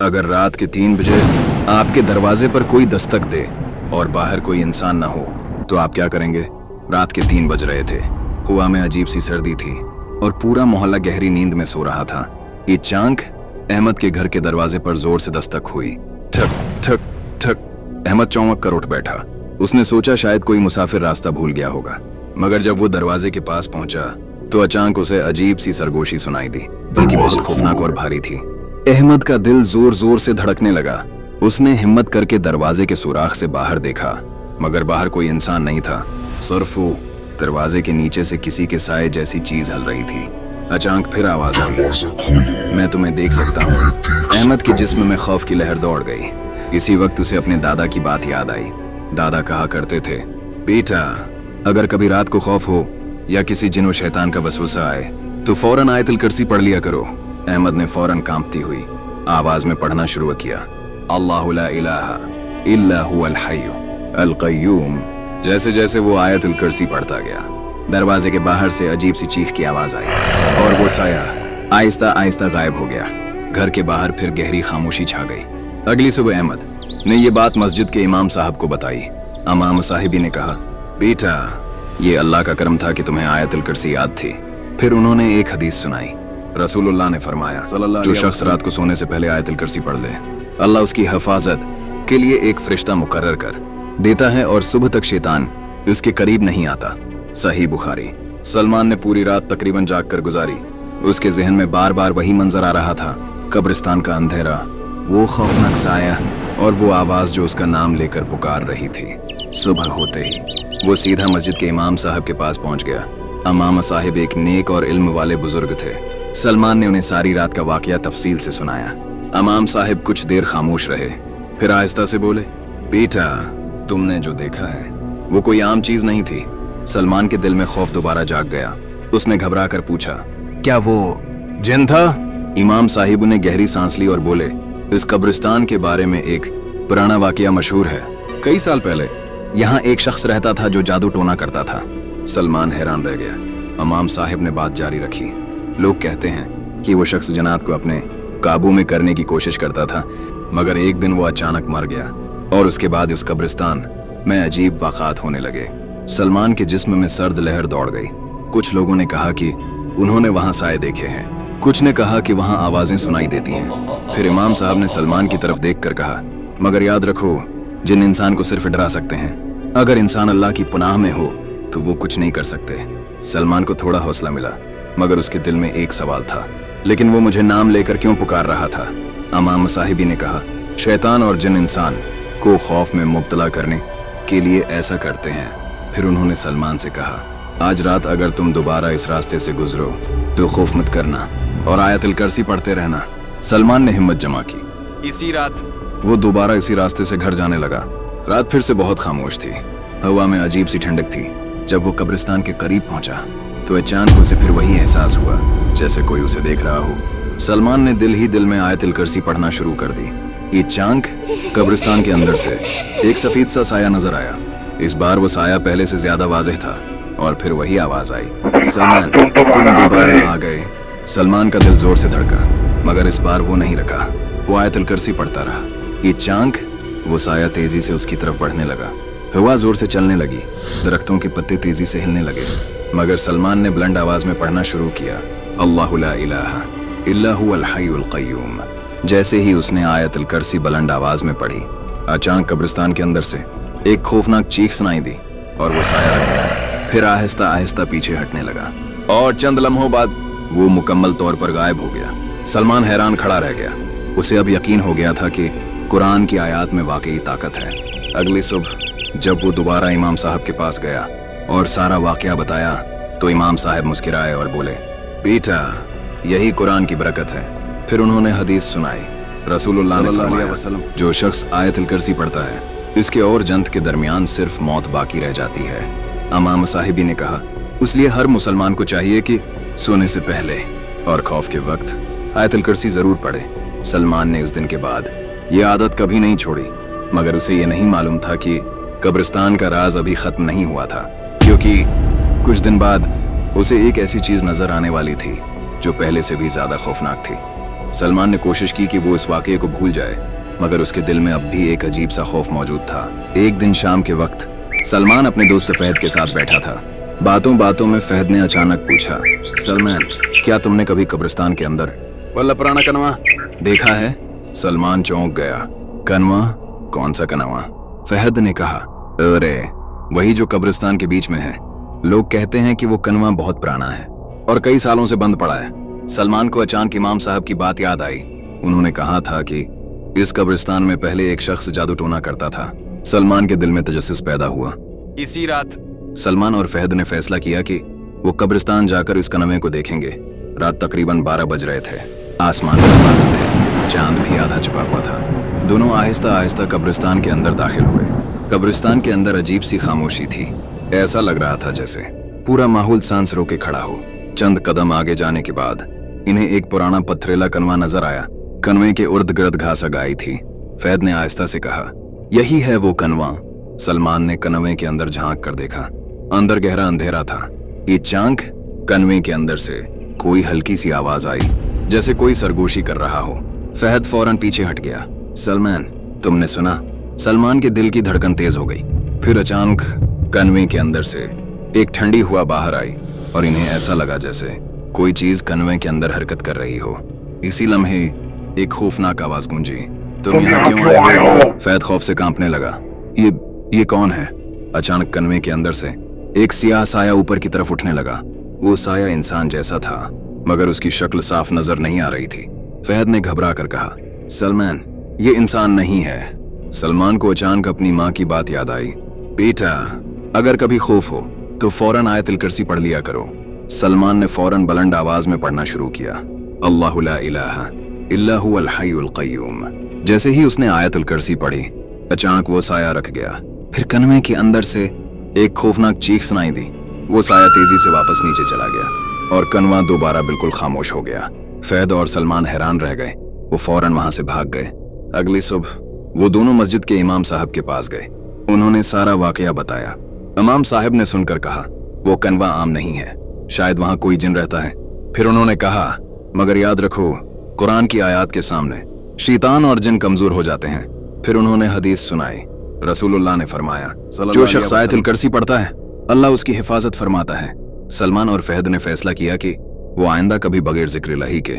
अगर रात के 3 बजे आपके दरवाजे पर कोई दस्तक दे और बाहर कोई इंसान ना हो तो आप क्या करेंगे? रात के 3 बज रहे थे। हवा में अजीब सी सर्दी थी और पूरा मोहल्ला गहरी नींद में सो रहा था। अचानक अहमद के घर के दरवाजे पर जोर से दस्तक हुई। ठक ठक ठक। अहमद चौंक कर उठ बैठा। उसने सोचा शायद कोई मुसाफिर रास्ता भूल गया होगा, मगर जब वो दरवाजे के पास पहुंचा तो अचानक उसे अजीब सी सरगोशी सुनाई दी, बल्कि बहुत खौफनाक और भारी थी। अहमद का दिल जोर जोर से धड़कने लगा। उसने हिम्मत करके दरवाजे के सुराख से बाहर देखा, मगर बाहर कोई इंसान नहीं था। सिर्फ वो दरवाजे के नीचे से किसी के साए जैसी चीज हल रही थी। अचानक फिर आवाज आई, मैं तुम्हें देख सकता हूँ। अहमद के जिस्म में खौफ की लहर दौड़ गई। इसी वक्त उसे अपने दादा की बात याद आई। दादा कहा करते थे, बेटा अगर कभी रात को खौफ हो या किसी जिन्नो शैतान का वसवसा आए तो फौरन आयतुल कुर्सी पढ़ लिया करो। अहमद ने फौरन कांपती हुई आवाज में पढ़ना शुरू किया, अल्लाहु ला इलाहा इल्ला हुवल हय्यु अल क़य्यूम। जैसे जैसे वो आयतुल कुर्सी पढ़ता गया, दरवाजे के बाहर से अजीब सी चीख की आवाज आई और वो साया आहिस्ता आहिस्ता गायब हो गया। घर के बाहर फिर गहरी खामोशी छा गई। अगली सुबह अहमद ने ये बात मस्जिद के इमाम साहब को बताई। इमाम साहिबी ने कहा, बेटा ये अल्लाह का करम था कि तुम्हें आयतुल कुर्सी याद थी। फिर उन्होंने एक हदीस सुनाई। रसूलुल्लाह ने फरमाया, जो शख्स रात को सोने से पहले आयतुल कुर्सी पढ़ ले, अल्लाह उसकी हिफाजत के लिए एक फरिश्ता मुकर्रर कर देता है और सुबह तक शैतान उसके करीब नहीं आता। सही बुखारी। सलमान ने पूरी रात तकरीबन जाग कर गुजारी। उसके जहन में बार बार वही मंजर आ रहा था, कब्रिस्तान का अंधेरा, वो खौफनाक साया और वो आवाज जो उसका नाम लेकर पुकार रही थी। सुबह होते ही वो सीधा मस्जिद के इमाम साहब के पास पहुंच गया। इमाम साहिब एक नेक और इल्म वाले बुजुर्ग थे। सलमान ने उन्हें सारी रात का वाकया तफसील से सुनाया। इमाम साहिब कुछ देर खामोश रहे, फिर आहिस्ता से बोले, बेटा तुमने जो देखा है वो कोई आम चीज नहीं थी। सलमान के दिल में खौफ दोबारा जाग गया। उसने घबरा कर पूछा, क्या वो जिन था? इमाम साहिब ने गहरी सांस ली और बोले, इस कब्रिस्तान के बारे में एक पुराना वाकया मशहूर है। कई साल पहले यहाँ एक शख्स रहता था जो जादू टोना करता था। सलमान हैरान रह गया। इमाम साहिब ने बात जारी रखी, लोग कहते हैं कि वो शख्स जन्नत को अपने काबू में करने की कोशिश करता था, मगर एक दिन वो अचानक मर गया और उसके बाद उस कब्रिस्तान में अजीब वाक़ात होने लगे। सलमान के जिस्म में सर्द लहर दौड़ गई। कुछ लोगों ने कहा कि उन्होंने वहाँ साए देखे हैं, कुछ ने कहा कि वहाँ आवाज़ें सुनाई देती हैं। फिर इमाम साहब ने सलमान की तरफ देखकर कहा, मगर याद रखो जिन इंसान को सिर्फ डरा सकते हैं, अगर इंसान अल्लाह की पनाह में हो तो वो कुछ नहीं कर सकते। सलमान को थोड़ा हौसला मिला, मगर उसके दिल में एक सवाल था, लेकिन वो मुझे नाम लेकर क्यों पुकार रहा था? इमाम साहिबी ने कहा, शैतान और जिन इंसान को खौफ में मुब्तला करने के लिए ऐसा करते हैं। फिर उन्होंने सलमान से कहा, आज रात अगर तुम दोबारा इस रास्ते से गुजरो तो खौफ मत करना और आयतुल कुर्सी पढ़ते रहना। सलमान ने हिम्मत जमा की। इसी रात वो दोबारा इसी रास्ते से घर जाने लगा। रात फिर से बहुत खामोश थी, हवा में अजीब सी ठंडक थी। जब वो कब्रिस्तान के करीब पहुंचा तो अचानक उसे फिर वही एहसास हुआ जैसे कोई उसे देख रहा हो। सलमान ने दिल ही दिल में आयतुल कुर्सी पढ़ना शुरू कर दी। अचानक कब्रिस्तान के अंदर से एक सफेद सा साया नजर आया। इस बार वो साया पहले से ज्यादा वाज़ेह था और फिर वही आवाज आई, सलमान तुम दोबारा आ गए। सलमान का दिल जोर से धड़का, मगर इस बार वो नहीं रुका। वो आयतुल कुर्सी पढ़ता रहा। अचानक वो साया तेजी से उसकी तरफ बढ़ने लगा। हवा जोर से चलने लगी, दरख्तों के पत्ते तेजी से हिलने लगे, मगर सलमान ने बुलंद आवाज में पढ़ना शुरू किया, अल्लाहु ला इलाहा इल्ला हुवल हय्युल क़य्यूम। जैसे ही उसने आयतुल कुर्सी बुलंद आवाज में पढ़ी, अचानक कब्रिस्तान के अंदर से एक खौफनाक चीख सुनाई दी और वो साया रह गया। फिर आहिस्ता आहिस्ता पीछे हटने लगा और चंद लम्हों बाद वो मुकम्मल तौर पर गायब हो गया। सलमान हैरान खड़ा रह गया। उसे अब यकीन हो गया था कि कुरान की आयत में वाकई ताकत है। अगली सुबह जब वो दोबारा इमाम साहब के पास गया और सारा वाकया बताया तो इमाम साहब मुस्कुराए और बोले, बेटा यही कुरान की बरकत है। फिर उन्होंने हदीस सुनाई। रसूलुल्लाह ने फरमाया, जो शख्स आयतुल कुर्सी पढ़ता है इसके और जन्नत के दरमियान सिर्फ मौत बाकी रह जाती है। इमाम साहिबी ने कहा, इसलिए हर मुसलमान को चाहिए कि सोने से पहले और खौफ के वक्त आयतुल कुर्सी जरूर पढ़े। सलमान ने उस दिन के बाद ये आदत कभी नहीं छोड़ी, मगर उसे ये नहीं मालूम था कि कब्रिस्तान का राज अभी खत्म नहीं हुआ था, क्योंकि कुछ दिन बाद उसे एक ऐसी चीज नजर आने वाली थी जो पहले से भी ज्यादा खौफनाक थी। सलमान ने कोशिश की कि वो इस वाकये को भूल जाए, मगर उसके दिल में अब भी एक अजीब सा खौफ मौजूद था। एक दिन शाम के वक्त सलमान अपने दोस्त फहद के साथ बैठा था। बातों बातों में फहद ने अचानक पूछा, सलमान, क्या तुमने कभी कब्रिस्तान के अंदर वल्ला पुराना कनवा देखा है? सलमान चौंक गया। कनवा? कौन सा कनवा? फहद ने कहा, अरे वही जो कब्रिस्तान के बीच में है। लोग कहते हैं कि वो कनवा बहुत पुराना है और कई सालों से बंद पड़ा है। सलमान को अचानक इमाम साहब की बात याद आई। उन्होंने कहा था कि इस कब्रिस्तान में पहले एक शख्स जादू टोना करता था। सलमान के दिल में तजस्सुस पैदा हुआ। इसी रात सलमान और फहद ने फैसला किया कि वो कब्रिस्तान जाकर इस कनवे को देखेंगे। रात तकरीबन 12 बज रहे थे। आसमान में बादल थे, चांद भी आधा छुपा हुआ था। दोनों आहिस्ता आहिस्ता कब्रिस्तान के अंदर दाखिल हुए। कब्रिस्तान के अंदर अजीब सी खामोशी थी। ऐसा लग रहा था जैसे पूरा माहौल सांस रोके खड़ा हो। चंद कदम आगे जाने के बाद इन्हें एक पुराना पथरेला कनवा नजर आया। कनवे के उर्द गिर्द घास उगाई थी। फैद ने आहिस्ता से कहा, यही है वो कनवा। सलमान ने कनवे के अंदर झांक कर देखा। अंदर गहरा अंधेरा था। ये झांक कनवे के अंदर से कोई हल्की सी आवाज आई, जैसे कोई सरगोशी कर रहा हो। फहद फौरन पीछे हट गया। सलमान, तुमने सुना? सलमान के दिल की धड़कन तेज हो गई। फिर अचानक कनवे के अंदर से एक ठंडी हवा बाहर आई और इन्हें ऐसा लगा जैसे कोई चीज कनवे के अंदर हरकत कर रही हो। इसी लम्हे एक खौफनाक आवाज गूंजी, तुम यहाँ क्यों आए हो? फैद खौफ से कांपने लगा। ये कौन है? अचानक कनवे के अंदर से एक सियाह साया ऊपर की तरफ उठने लगा। वो साया इंसान जैसा था, मगर उसकी शक्ल साफ नजर नहीं आ रही थी। फहद ने घबरा कर कहा, सलमान, ये इंसान नहीं है। सलमान को अचानक अपनी माँ की बात याद आई। बेटा, अगर कभी खौफ हो तो फौरन आयतुल कुर्सी पढ़ लिया करो। सलमान ने फौरन बुलंद आवाज में पढ़ना शुरू किया, अल्लाहु ला इलाहा इल्ला हुवल हय्युल क़य्यूम। जैसे ही उसने आयतुल कुर्सी पढ़ी, अचानक वो साया रख गया। फिर कनवे के अंदर से एक खौफनाक चीख सुनाई दी। वो साया तेजी से वापस नीचे चला गया और कनवा दोबारा बिल्कुल खामोश हो गया। फैद और सलमान हैरान रह गए। वो फौरन वहां से भाग गए। अगली सुबह वो दोनों मस्जिद के इमाम साहब के पास गए। उन्होंने सारा वाकया बताया। इमाम साहब ने सुनकर कहा, वो कनवा आम नहीं है, शायद वहां कोई जिन रहता है। फिर उन्होंने कहा, मगर याद रखो, कुरान की आयत के सामने शैतान और जिन कमजोर हो जाते हैं। फिर उन्होंने हदीस सुनाई। रसूलुल्लाह ने फरमाया, जो शख्स आयतुल कुर्सी पढ़ता है, अल्लाह उसकी हिफाजत फरमाता है। सलमान और फहद ने फैसला किया कि वो आइंदा कभी बगैर जिक्र इलाही के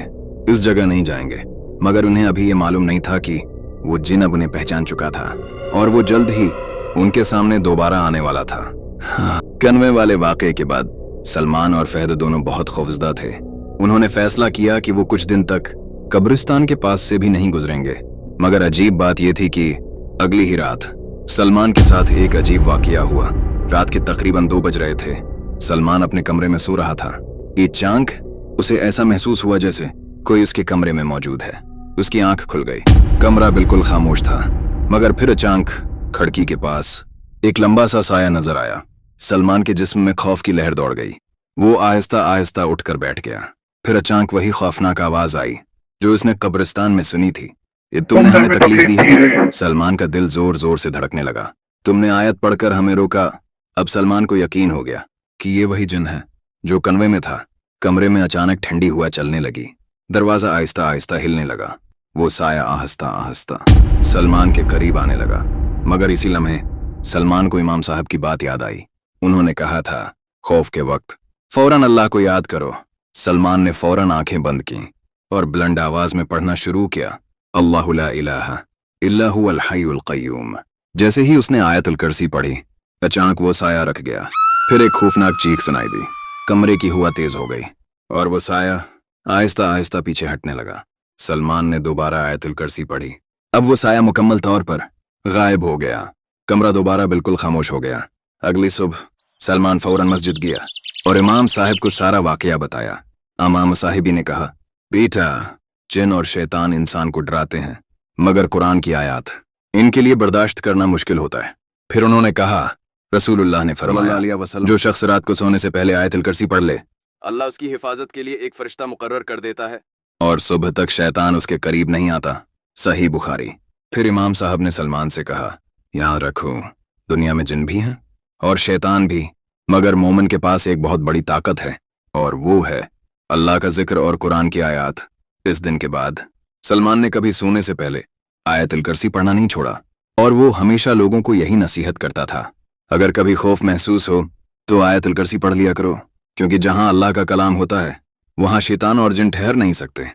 इस जगह नहीं जाएंगे। मगर उन्हें अभी ये मालूम नहीं था कि वो जिन अब उन्हें पहचान चुका था और वो जल्द ही उनके सामने दोबारा आने वाला था। कनवे वाले वाकये के बाद सलमान और फहद दोनों बहुत खौफजदा थे। उन्होंने फैसला किया कि वो कुछ दिन तक कब्रिस्तान के पास से भी नहीं गुजरेंगे। मगर अजीब बात यह थी कि अगली ही रात सलमान के साथ एक अजीब वाकया हुआ। रात के तकरीबन 2 बज रहे थे। सलमान अपने कमरे में सो रहा था। अचानक उसे ऐसा महसूस हुआ जैसे कोई उसके कमरे में मौजूद है। उसकी आंख खुल गई। कमरा बिल्कुल खामोश था, मगर फिर अचानक खिड़की के पास एक लंबा सा साया नजर आया। सलमान के जिस्म में खौफ की लहर दौड़ गई। वो आहिस्ता आहिस्ता उठकर बैठ गया। फिर अचानक वही खौफनाक आवाज आई जो उसने कब्रिस्तान में सुनी थी, ये तुमने हमें तकलीफ दी है। सलमान का दिल जोर जोर से धड़कने लगा। तुमने आयत पढ़कर हमें रोका। अब सलमान को यकीन हो गया कि ये वही जिन है जो कनवे में था। कमरे में अचानक ठंडी हवा चलने लगी। दरवाजा आहिस्ता आहिस्ता हिलने लगा। वो साया आहिस्ता आहिस्ता सलमान के करीब आने लगा। मगर इसी लम्हे सलमान को इमाम साहब की बात याद आई। उन्होंने कहा था, खौफ के वक्त फौरन अल्लाह को याद करो। सलमान ने फौरन आंखें बंद की और बुलंद आवाज में पढ़ना शुरू किया, अल्लाहु ला इलाहा इल्ला हुवल हय्युल क़य्यूम। जैसे ही उसने आयतुल कुर्सी पढ़ी, अचानक वो साया रख गया। फिर एक खौफनाक चीख सुनाई दी। कमरे की हवा तेज हो गई और वो साया आहिस्ता आहिस्ता पीछे हटने लगा। सलमान ने दोबारा आयतुल कुर्सी पढ़ी। अब वो साया मुकम्मल तौर पर गायब हो गया। कमरा दोबारा बिल्कुल खामोश हो गया। अगली सुबह सलमान फौरन मस्जिद गया और इमाम साहब को सारा वाकया बताया। इमाम साहिबी ने कहा, बेटा, जिन और शैतान इंसान को डराते हैं, मगर कुरान की आयत इनके लिए बर्दाश्त करना मुश्किल होता है। फिर उन्होंने कहा, रसूलुल्लाह ने फरमाया, जो शख्स रात को सोने से पहले आयतुल कुर्सी पढ़ ले, अल्लाह उसकी हिफाजत के लिए एक फरिश्ता मुकर्रर कर देता है और सुबह तक शैतान उसके करीब नहीं आता। सही बुखारी। फिर इमाम साहब ने सलमान से कहा, याद रखो, दुनिया में जिन भी हैं और शैतान भी, मगर मोमिन के पास एक बहुत बड़ी ताकत है और वो है अल्लाह का जिक्र और कुरान की आयत। इस दिन के बाद सलमान ने कभी सोने से पहले आयतुल कुर्सी पढ़ना नहीं छोड़ा, और वो हमेशा लोगों को यही नसीहत करता था, अगर कभी खौफ महसूस हो तो आयतुल कुर्सी पढ़ लिया करो, क्योंकि जहां अल्लाह का कलाम होता है वहां शैतान और जिन ठहर नहीं सकते।